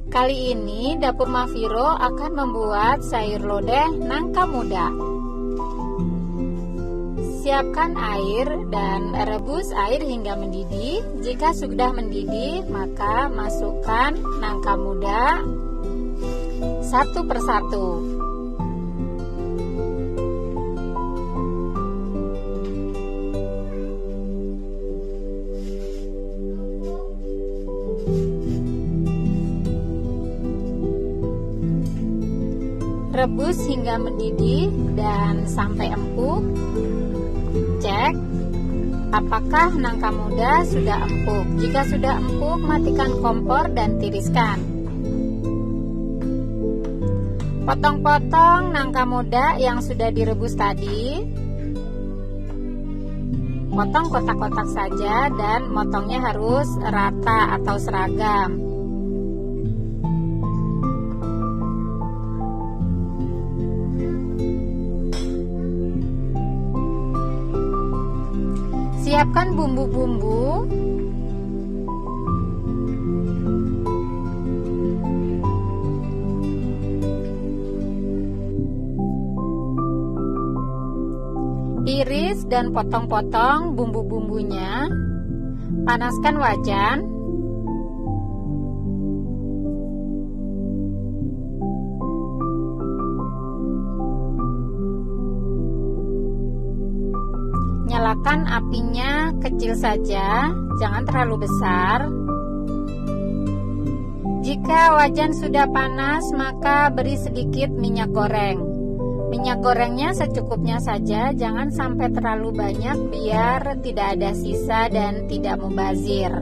Kali ini Dapur Mafiro akan membuat sayur lodeh nangka muda. Siapkan air dan rebus air hingga mendidih. Jika sudah mendidih, maka masukkan nangka muda satu persatu. Rebus hingga mendidih dan sampai empuk. Cek apakah nangka muda sudah empuk. Jika sudah empuk, matikan kompor dan tiriskan. Potong-potong nangka muda yang sudah direbus tadi. Potong kotak-kotak saja dan motongnya harus rata atau seragam. Siapkan bumbu-bumbu. Iris dan potong-potong bumbu-bumbunya. Panaskan wajan. Nyalakan apinya kecil saja, jangan terlalu besar. Jika wajan sudah panas, maka beri sedikit minyak goreng. Minyak gorengnya secukupnya saja, jangan sampai terlalu banyak biar tidak ada sisa dan tidak mubazir.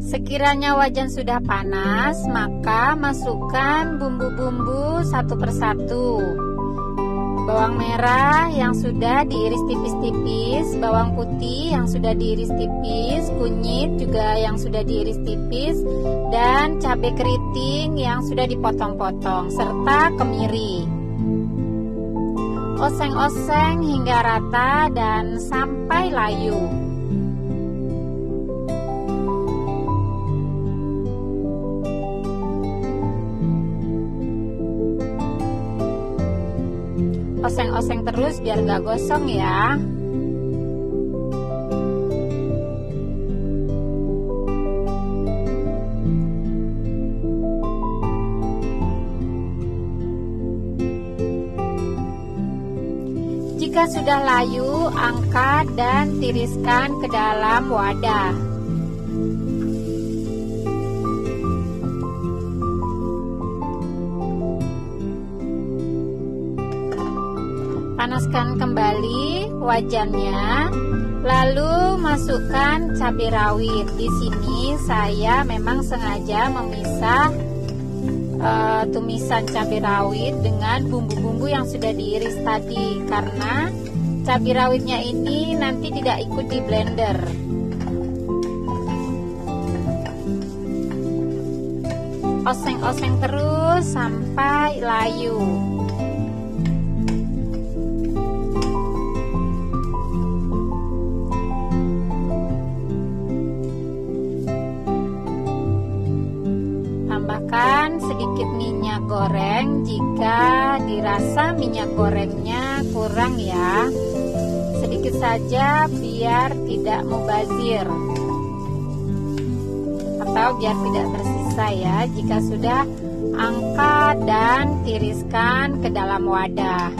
Sekiranya wajan sudah panas, maka masukkan bumbu-bumbu satu persatu. Bawang merah yang sudah diiris tipis-tipis, bawang putih yang sudah diiris tipis, kunyit juga yang sudah diiris tipis, dan cabai keriting yang sudah dipotong-potong, serta kemiri. Oseng-oseng hingga rata dan sampai layu. Oseng-oseng terus biar gak gosong ya. Jika sudah layu, angkat dan tiriskan ke dalam wadah. Panaskan kembali wajannya, lalu masukkan cabai rawit. Di sini saya memang sengaja memisah tumisan cabai rawit dengan bumbu-bumbu yang sudah diiris tadi, karena cabai rawitnya ini nanti tidak ikut di blender. Oseng-oseng terus sampai layu. Tambahkan sedikit minyak goreng jika dirasa minyak gorengnya kurang ya. Sedikit saja biar tidak mubazir atau biar tidak tersisa ya. Jika sudah, angkat dan tiriskan ke dalam wadah.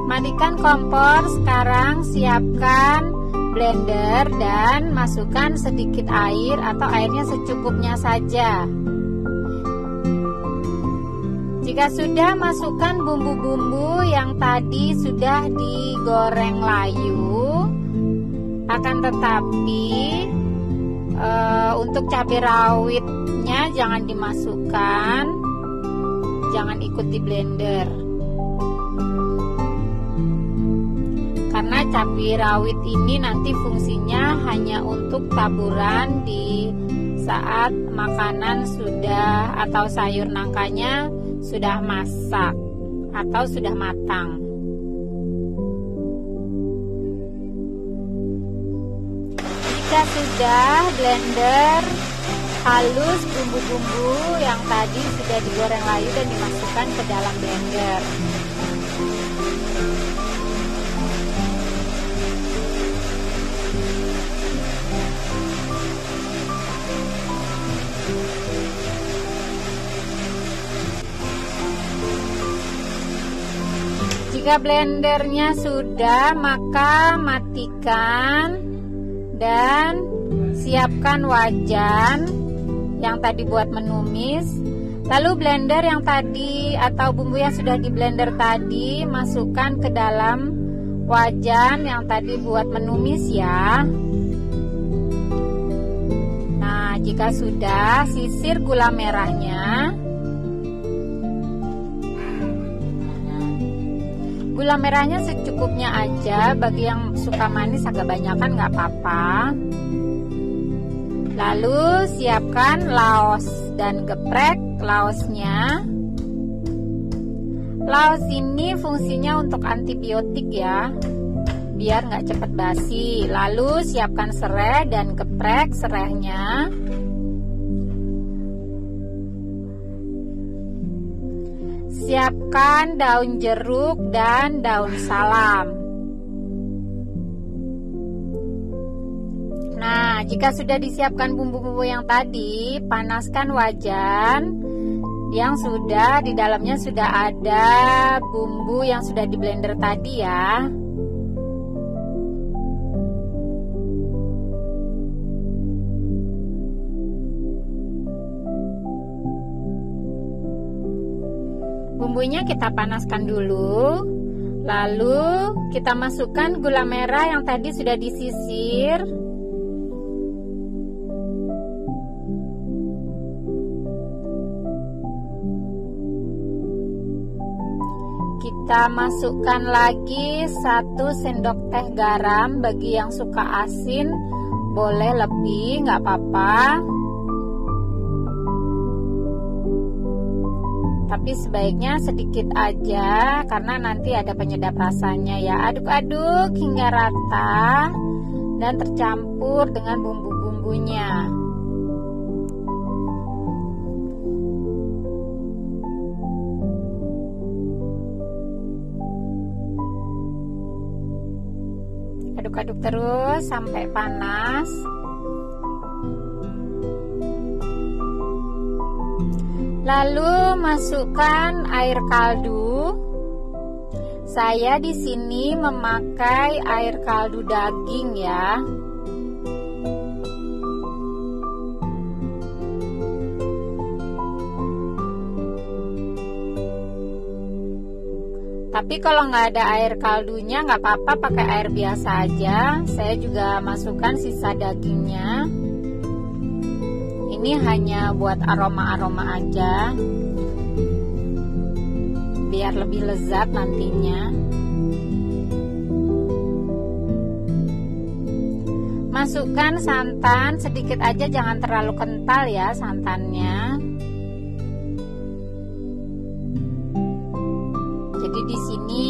Matikan kompor. Sekarang siapkan blender dan masukkan sedikit air atau airnya secukupnya saja. Jika sudah, masukkan bumbu-bumbu yang tadi sudah digoreng layu. Akan tetapi untuk cabai rawitnya jangan dimasukkan, jangan ikut di blender. Karena cabai rawit ini nanti fungsinya hanya untuk taburan di saat makanan sudah atau sayur nangkanya sudah masak atau sudah matang. Jika sudah blender halus bumbu-bumbu yang tadi sudah digoreng layu dan dimasukkan ke dalam blender. Jika blendernya sudah, maka matikan dan siapkan wajan yang tadi buat menumis. Lalu blender yang tadi atau bumbu yang sudah di blender tadi masukkan ke dalam wajan yang tadi buat menumis ya. Nah, jika sudah, sisir gula merahnya. Gula merahnya secukupnya aja, bagi yang suka manis agak banyakan nggak apa-apa. Lalu siapkan laos dan geprek laosnya. Laos ini fungsinya untuk antibiotik ya, biar nggak cepat basi. Lalu siapkan serai dan geprek serainya. Siapkan daun jeruk dan daun salam. Nah, jika sudah disiapkan bumbu-bumbu yang tadi, panaskan wajan yang sudah di dalamnya sudah ada bumbu yang sudah di blender tadi ya. Bumbunya kita panaskan dulu. Lalu kita masukkan gula merah yang tadi sudah disisir. Kita masukkan lagi 1 sendok teh garam. Bagi yang suka asin boleh lebih, nggak apa-apa. Tapi sebaiknya sedikit aja karena nanti ada penyedap rasanya ya. Aduk-aduk hingga rata dan tercampur dengan bumbu-bumbunya. Aduk-aduk terus sampai panas. Lalu masukkan air kaldu. Saya di sini memakai air kaldu daging ya. Tapi kalau nggak ada air kaldunya nggak apa-apa, pakai air biasa aja. Saya juga masukkan sisa dagingnya. Ini hanya buat aroma-aroma aja, biar lebih lezat nantinya. Masukkan santan sedikit aja, jangan terlalu kental ya santannya. Jadi di sini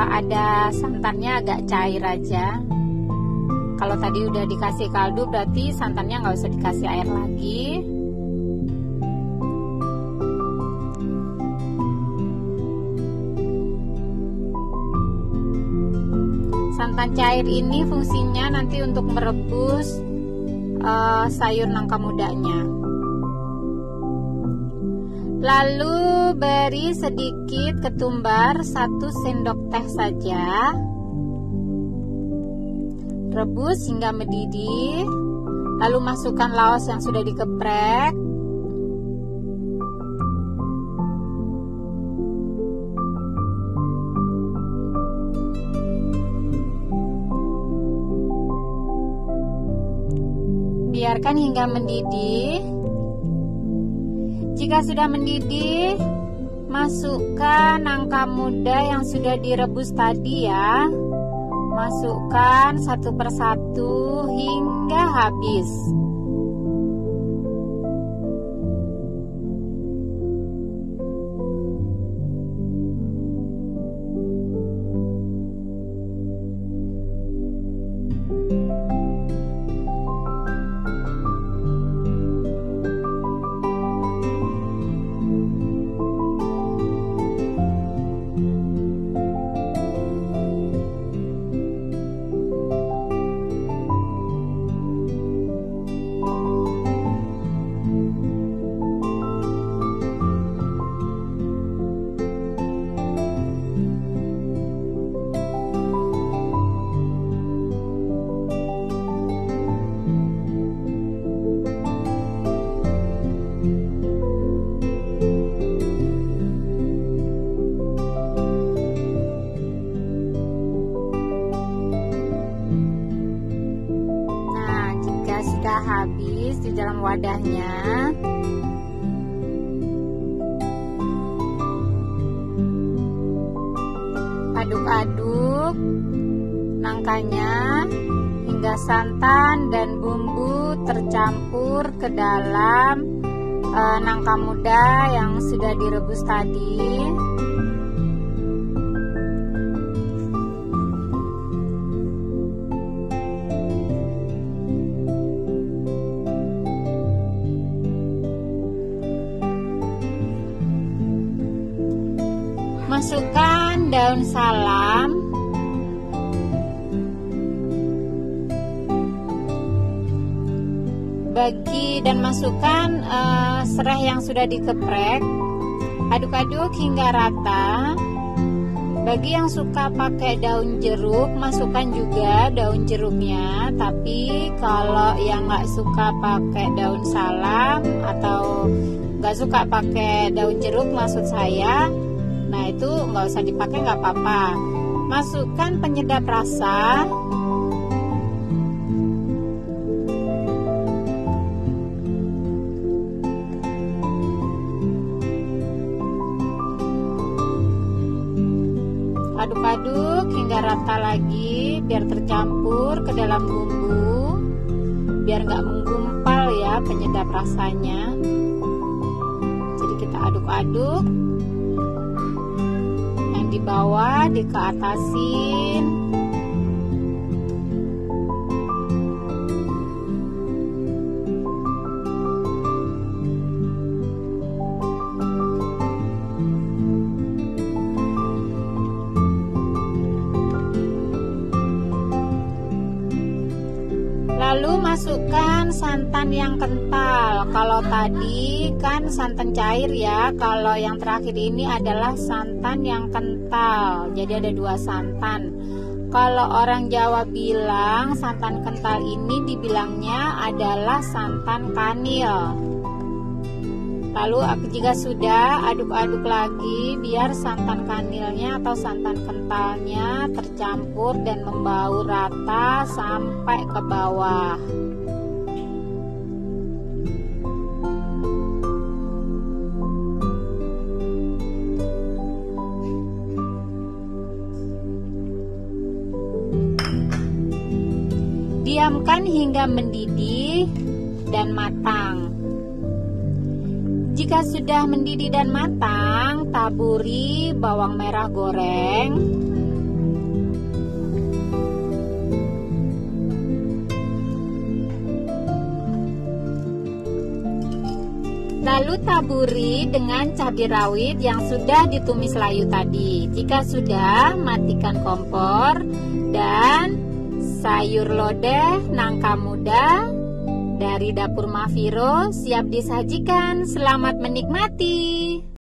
ada santannya agak cair aja. Kalau tadi udah dikasih kaldu, berarti santannya nggak usah dikasih air lagi. Santan cair ini fungsinya nanti untuk merebus sayur nangka mudanya. Lalu beri sedikit ketumbar 1 sendok teh saja. Rebus hingga mendidih. Lalu masukkan laos yang sudah dikeprek. Biarkan hingga mendidih. Jika sudah mendidih, masukkan nangka muda yang sudah direbus tadi ya. Masukkan satu persatu hingga habis. Sudah habis di dalam wadahnya, aduk-aduk nangkanya hingga santan dan bumbu tercampur ke dalam nangka muda yang sudah direbus tadi. Masukkan daun salam, bagi dan masukkan serai yang sudah dikeprek. Aduk-aduk hingga rata. Bagi yang suka pakai daun jeruk, masukkan juga daun jeruknya. Tapi kalau yang nggak suka pakai daun salam atau nggak suka pakai daun jeruk, maksud saya, nah itu nggak usah dipakai, nggak apa-apa. Masukkan penyedap rasa, aduk-aduk hingga rata lagi biar tercampur ke dalam bumbu, biar nggak menggumpal ya penyedap rasanya. Jadi kita aduk-aduk, yang di bawah dikeatasin. Lalu masukkan santan yang kental. Kalau tadi kan santan cair ya, kalau yang terakhir ini adalah santan yang kental. Jadi ada dua santan. Kalau orang Jawa bilang santan kental ini dibilangnya adalah santan kanil. Lalu jika sudah, aduk-aduk lagi biar santan kanilnya atau santan kentalnya tercampur dan membau rata sampai ke bawah. Diamkan hingga mendidih dan matang. Jika sudah mendidih dan matang, taburi bawang merah goreng, lalu taburi dengan cabai rawit yang sudah ditumis layu tadi. Jika sudah, matikan kompor dan sayur lodeh nangka muda dari dapur Mafiro siap disajikan. Selamat menikmati.